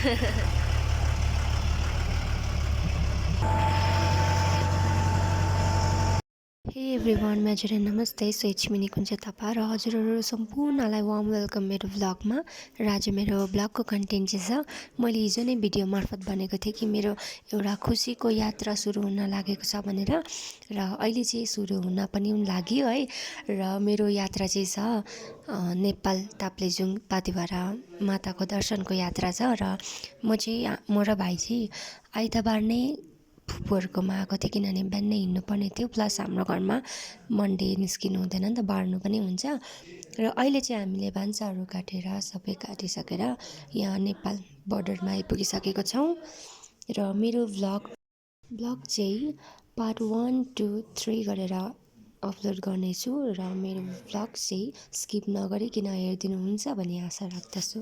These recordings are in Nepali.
हे एभ्रिवान मेजर नमस्ते स्वेच्छमिनी कुञ्ज थापा र हजुरहरू सम्पूर्णलाई वार्म वेलकम मेरो भ्लगमा। र आज मेरो भ्लगको कन्टेन्ट चाहिँ छ, मैले हिजो नै भिडियो मार्फत भनेको थिएँ कि मेरो एउटा खुसीको यात्रा सुरु हुन लागेको छ भनेर, र अहिले चाहिँ सुरु हुन पनि लाग्यो है। र मेरो यात्रा चाहिँ छ नेपाल ताप्लेजुङ पाथिभरा माताको दर्शनको यात्रा छ। र म र भाइ चाहिँ आइतबार नै फुपूहरूकोमा आएको थियो, किनभने बिहानै हिँड्नुपर्ने थियो। प्लस हाम्रो घरमा मन्डे निस्किनु हुँदैन नि त, बार्नु पनि हुन्छ। र अहिले चाहिँ हामीले भान्साहरू काटेर सबै काटिसकेर यहाँ नेपाल बोर्डरमा आइपुगिसकेको छौँ। र मेरो भ्लग चाहिँ पार्ट 1, 2, 3 गरेर अपलोड गर्नेछु। र मेरो भ्लग चाहिँ स्किप नगरिकन हेरिदिनुहुन्छ भन्ने आशा राख्दछु।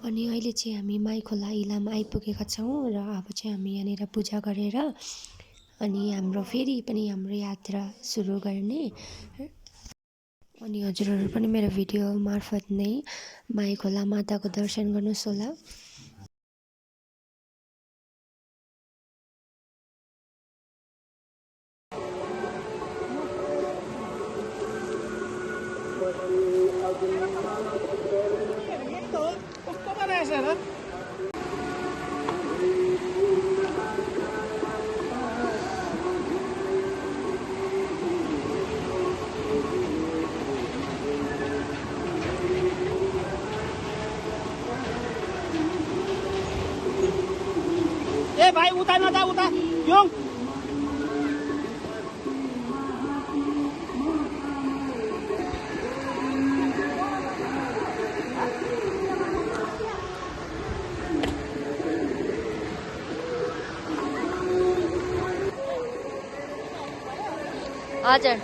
अनि अहिले चाहिँ हामी माइखोला इलाम आइपुगेका छौँ। र अब चाहिँ हामी यहाँनिर पूजा गरेर अनि हाम्रो फेरि पनि हाम्रो यात्रा सुरु गर्ने। अनि हजुरहरू पनि मेरो भिडियो मार्फत नै माइखोला माताको दर्शन गर्नुहोस् होला। ए भाइ उता नजा, उता योङ हजुर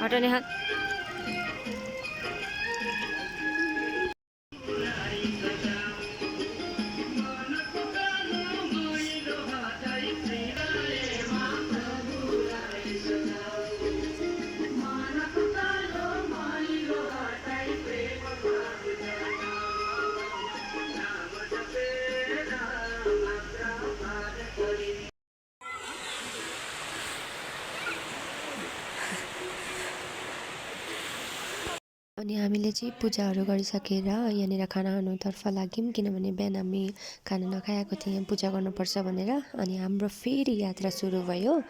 हटाउने हात। अनि हामीले चाहिँ पूजाहरू गरिसकेर यहाँनिर खाना खानुतर्फ लाग्यौँ, किनभने बिहान हामी खाना नखाएको थियौँ, यहाँ पूजा गर्नुपर्छ भनेर। अनि हाम्रो फेरि यात्रा सुरु भयो।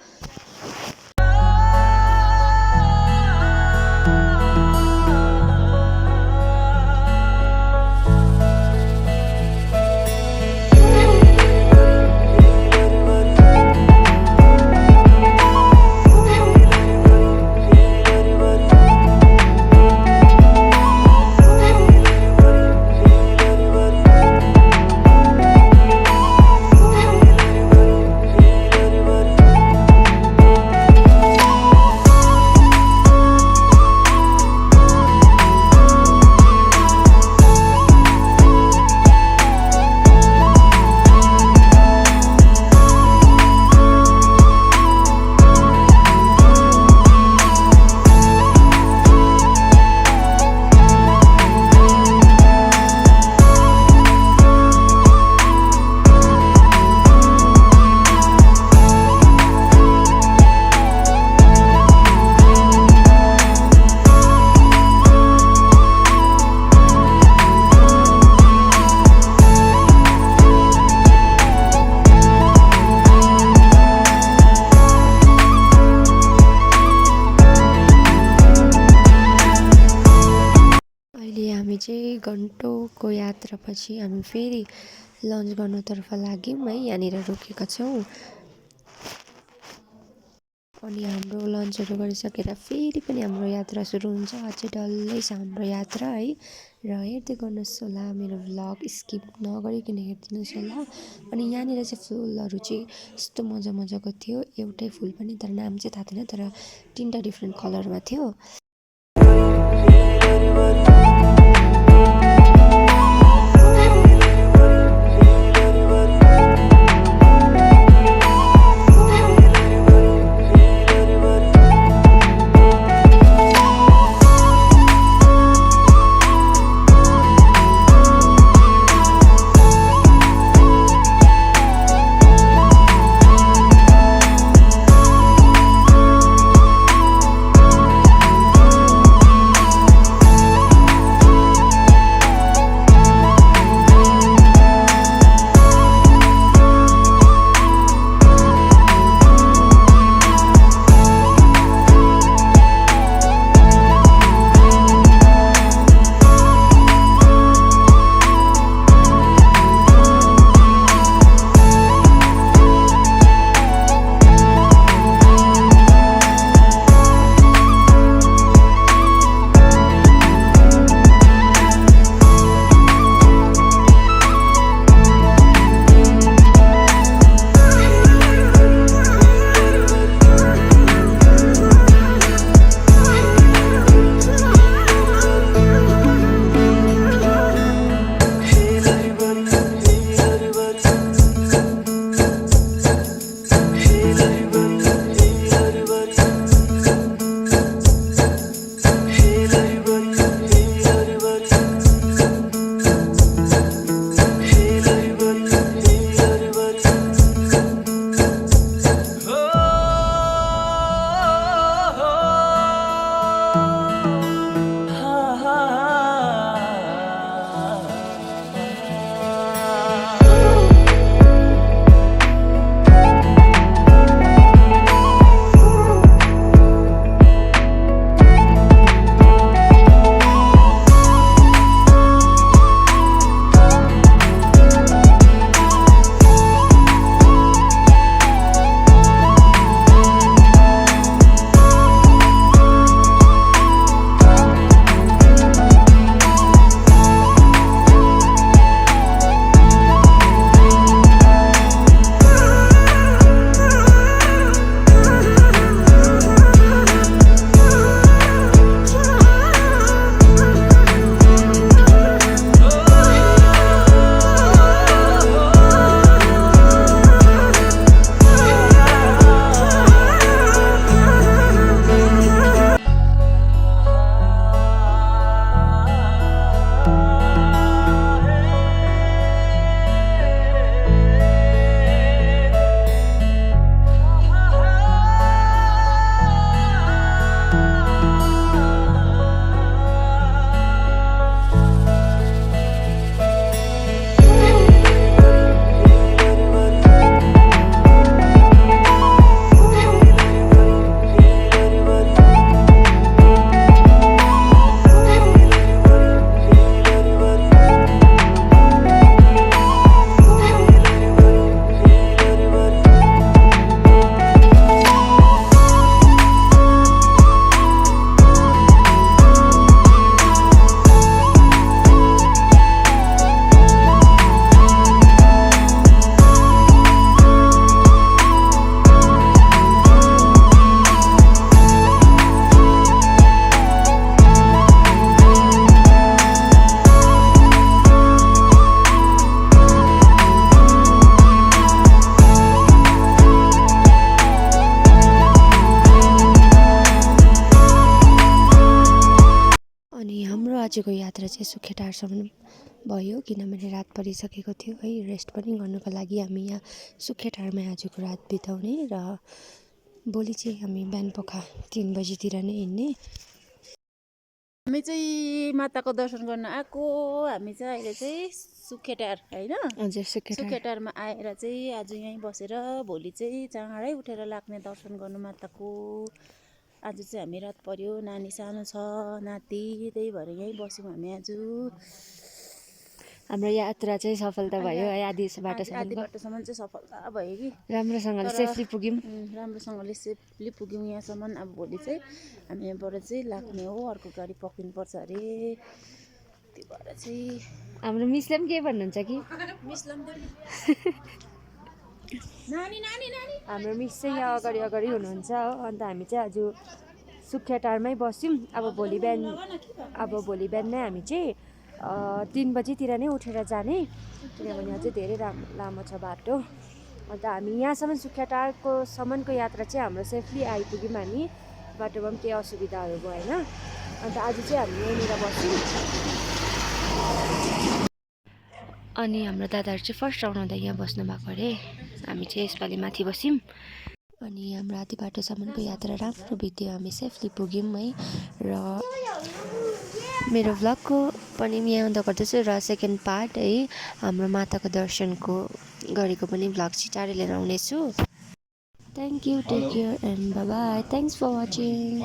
घन्टौँको यात्रापछि हामी फेरि लन्च गर्नतर्फ लाग्यौँ है। यहाँनिर रोकेका छौँ अनि हाम्रो लन्चहरू गरिसकेर फेरि पनि हाम्रो यात्रा सुरु हुन्छ। अझै डल्लै छ हाम्रो यात्रा है। र हेर्दै गर्नुहोस् होला मेरो भ्लग, स्किप नगरिकन हेरिदिनुहोस् होला। अनि यहाँनिर चाहिँ फुलहरू चाहिँ यस्तो मजाको थियो। एउटै फुल पनि, तर नाम चाहिँ थाहा थिएन, तर 3टा डिफ्रेन्ट कलरमा थियो। आजको यात्रा चाहिँ सुखेटारसम्म भयो, किनभने रात परिसकेको थियो है। रेस्ट पनि गर्नको लागि हामी यहाँ सुखेटारमा आजको रात बिताउने र भोलि चाहिँ हामी बिहानपख 3 बजीतिर नै हिँड्ने। हामी चाहिँ माताको दर्शन गर्न आएको। हामी चाहिँ अहिले चाहिँ सुखेटार हैन, हजुर सुखेटारमा आएर चाहिँ आज यहीँ बसेर भोलि चाहिँ चाँडै उठेर लाग्ने दर्शन गर्नु माताको। आज चाहिँ हामी रात पर्यो, नानी सानो छ, नाति, त्यही भएर यहीँ बस्यौँ हामी आज। हाम्रो यात्रा चाहिँ सफलता भयो है, आधी आधी बाटोसम्म बाटोसम्म चाहिँ सफलता भयो कि राम्रोसँगले सेफली पुग्यौँ। राम्रोसँगले सेफली पुग्यौँ यहाँसम्म। अब भोलि चाहिँ हामी यहाँबाट चाहिँ लाग्ने हो, अर्को गाडी पक्रिनुपर्छ अरे, त्यो भएर चाहिँ हाम्रो मिसले पनि के भन्नुहुन्छ कि नानी नानी नानी हाम्रो मिस चाहिँ यहाँ अगाडि अगाडि हुनुहुन्छ हो। अन्त हामी चाहिँ आज सुखिया टारमै बस्यौँ। अब भोलि बिहान नै हामी चाहिँ 3 बजीतिर नै उठेर जाने, किनभने अझै धेरै लामो छ बाटो। अन्त हामी यहाँसम्म सुखिया टारको सम्मको यात्रा चाहिँ हाम्रो सेफली आइपुग्यौँ हामी, बाटोमा पनि केही असुविधाहरू भएन। अन्त आज चाहिँ हामी यहीँनिर बस्यौँ। अनि हाम्रो दादाहरू चाहिँ फर्स्ट राउन्ड हुँदा यहाँ बस्नु भएको अरे, हामी चाहिँ यसपालि माथि बस्यौँ। अनि हाम्रो आधी बाटोसम्मको यात्रा राम्रो बित्यो, हामी सेफली पुग्यौँ है। र मेरो भ्लगको पनि यहाँ आउँदा गर्दैछु र सेकेन्ड पार्ट है हाम्रो माताको दर्शनको गरेको पनि भ्लग चाहिँ चाँडै लिएर आउनेछु। Thank you, take care and bye bye, thanks for watching.